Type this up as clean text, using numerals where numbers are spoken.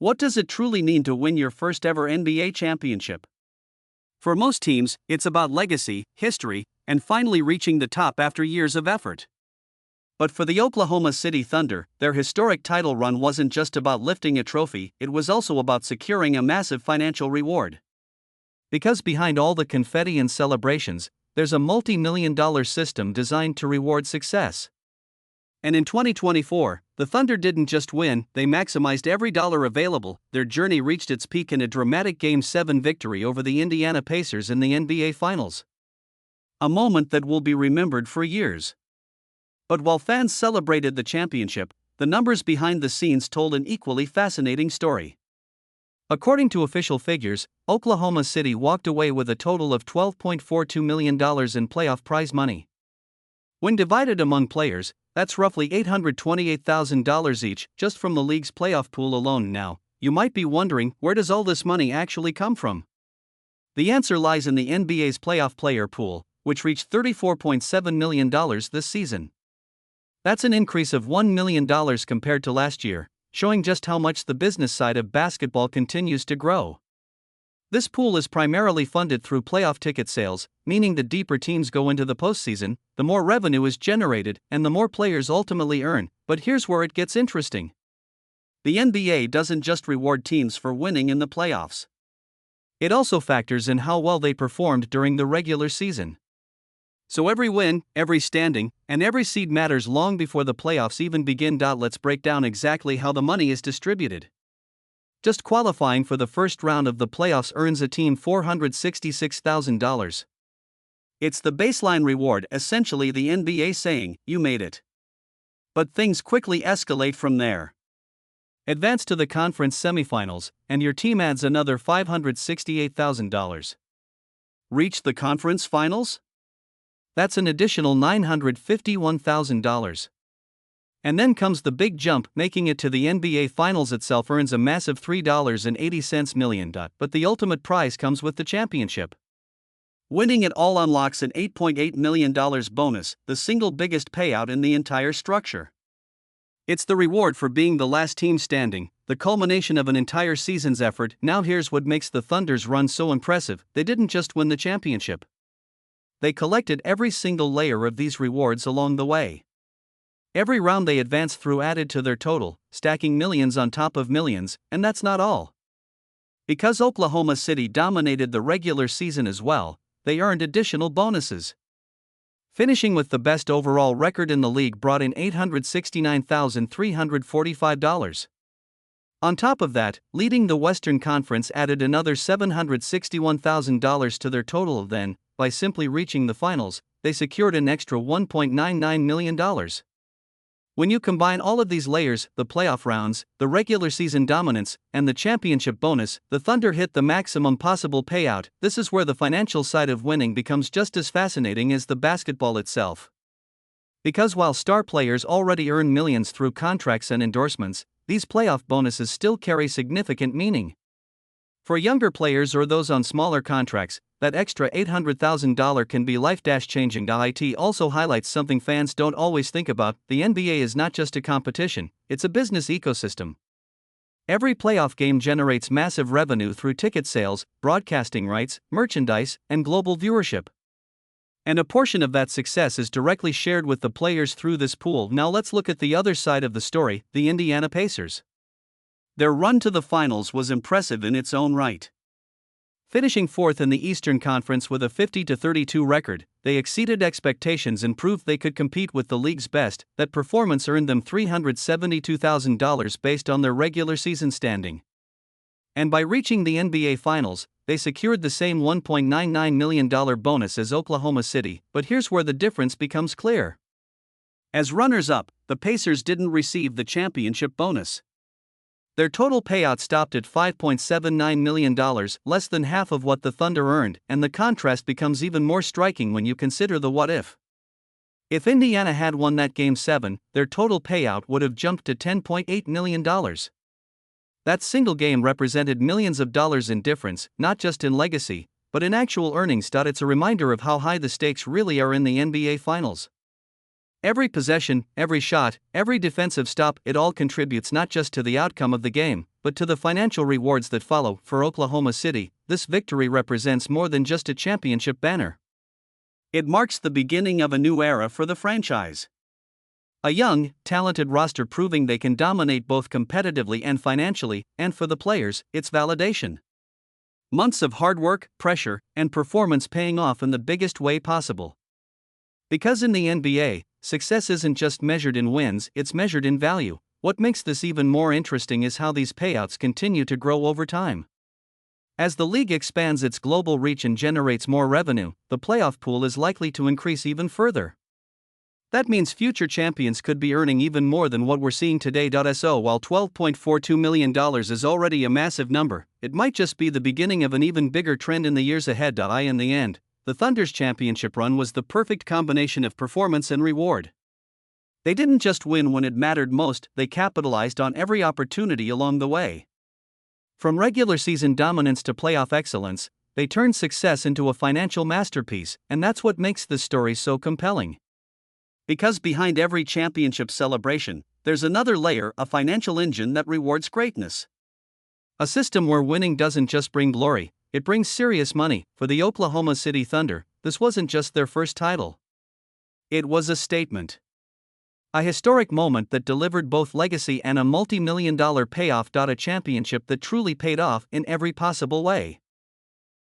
What does it truly mean to win your first ever NBA championship? For most teams, it's about legacy, history, and finally reaching the top after years of effort. But for the Oklahoma City Thunder, their historic title run wasn't just about lifting a trophy, it was also about securing a massive financial reward. Because behind all the confetti and celebrations, there's a multi-million-dollar system designed to reward success. And in 2024, the Thunder didn't just win, they maximized every dollar available. Their journey reached its peak in a dramatic Game 7 victory over the Indiana Pacers in the NBA Finals. A moment that will be remembered for years. But while fans celebrated the championship, the numbers behind the scenes told an equally fascinating story. According to official figures, Oklahoma City walked away with a total of $12.42 million in playoff prize money. When divided among players, that's roughly $828,000 each, just from the league's playoff pool alone. Now, you might be wondering, where does all this money actually come from? The answer lies in the NBA's playoff player pool, which reached $34.7 million this season. That's an increase of $1 million compared to last year, showing just how much the business side of basketball continues to grow. This pool is primarily funded through playoff ticket sales, meaning the deeper teams go into the postseason, the more revenue is generated and the more players ultimately earn. But here's where it gets interesting. The NBA doesn't just reward teams for winning in the playoffs. It also factors in how well they performed during the regular season. So every win, every standing, and every seed matters long before the playoffs even begin. Let's break down exactly how the money is distributed. Just qualifying for the first round of the playoffs earns a team $466,000. It's the baseline reward, essentially the NBA saying, you made it. But things quickly escalate from there. Advance to the conference semifinals, and your team adds another $568,000. Reach the conference finals? That's an additional $951,000. And then comes the big jump, making it to the NBA Finals itself earns a massive $3.80 million. But the ultimate prize comes with the championship. Winning it all unlocks an $8.8 million bonus, the single biggest payout in the entire structure. It's the reward for being the last team standing, the culmination of an entire season's effort. Now here's what makes the Thunder's run so impressive: they didn't just win the championship. They collected every single layer of these rewards along the way. Every round they advanced through added to their total, stacking millions on top of millions, and that's not all. Because Oklahoma City dominated the regular season as well, they earned additional bonuses. Finishing with the best overall record in the league brought in $869,345. On top of that, leading the Western Conference added another $761,000 to their total. Then, by simply reaching the finals, they secured an extra $1.99 million. When you combine all of these layers, the playoff rounds, the regular season dominance, and the championship bonus, the Thunder hit the maximum possible payout. This is where the financial side of winning becomes just as fascinating as the basketball itself. Because while star players already earn millions through contracts and endorsements, these playoff bonuses still carry significant meaning. For younger players or those on smaller contracts, that extra $800,000 can be life-changing. It also highlights something fans don't always think about: the NBA is not just a competition, it's a business ecosystem. Every playoff game generates massive revenue through ticket sales, broadcasting rights, merchandise, and global viewership. And a portion of that success is directly shared with the players through this pool. Now let's look at the other side of the story, the Indiana Pacers. Their run to the finals was impressive in its own right. Finishing fourth in the Eastern Conference with a 50-32 record, they exceeded expectations and proved they could compete with the league's best. That performance earned them $372,000 based on their regular season standing. And by reaching the NBA Finals, they secured the same $1.99 million bonus as Oklahoma City. But here's where the difference becomes clear. As runners-up, the Pacers didn't receive the championship bonus. Their total payout stopped at $5.79 million, less than half of what the Thunder earned, and the contrast becomes even more striking when you consider the what-if. If Indiana had won that Game 7, their total payout would have jumped to $10.8 million. That single game represented millions of dollars in difference, not just in legacy, but in actual earnings. It's a reminder of how high the stakes really are in the NBA Finals. Every possession, every shot, every defensive stop, it all contributes not just to the outcome of the game, but to the financial rewards that follow. For Oklahoma City, this victory represents more than just a championship banner. It marks the beginning of a new era for the franchise. A young, talented roster proving they can dominate both competitively and financially, and for the players, it's validation. Months of hard work, pressure, and performance paying off in the biggest way possible. Because in the NBA, success isn't just measured in wins, it's measured in value. What makes this even more interesting is how these payouts continue to grow over time. As the league expands its global reach and generates more revenue, the playoff pool is likely to increase even further. That means future champions could be earning even more than what we're seeing today. So while $12.42 million is already a massive number, it might just be the beginning of an even bigger trend in the years ahead. In the end, the Thunder's championship run was the perfect combination of performance and reward. They didn't just win when it mattered most, they capitalized on every opportunity along the way. From regular season dominance to playoff excellence, they turned success into a financial masterpiece, and that's what makes this story so compelling. Because behind every championship celebration, there's another layer, a financial engine that rewards greatness. A system where winning doesn't just bring glory, it brings serious money. For the Oklahoma City Thunder, this wasn't just their first title. It was a statement. A historic moment that delivered both legacy and a multi-million-dollar payoff. A championship that truly paid off in every possible way.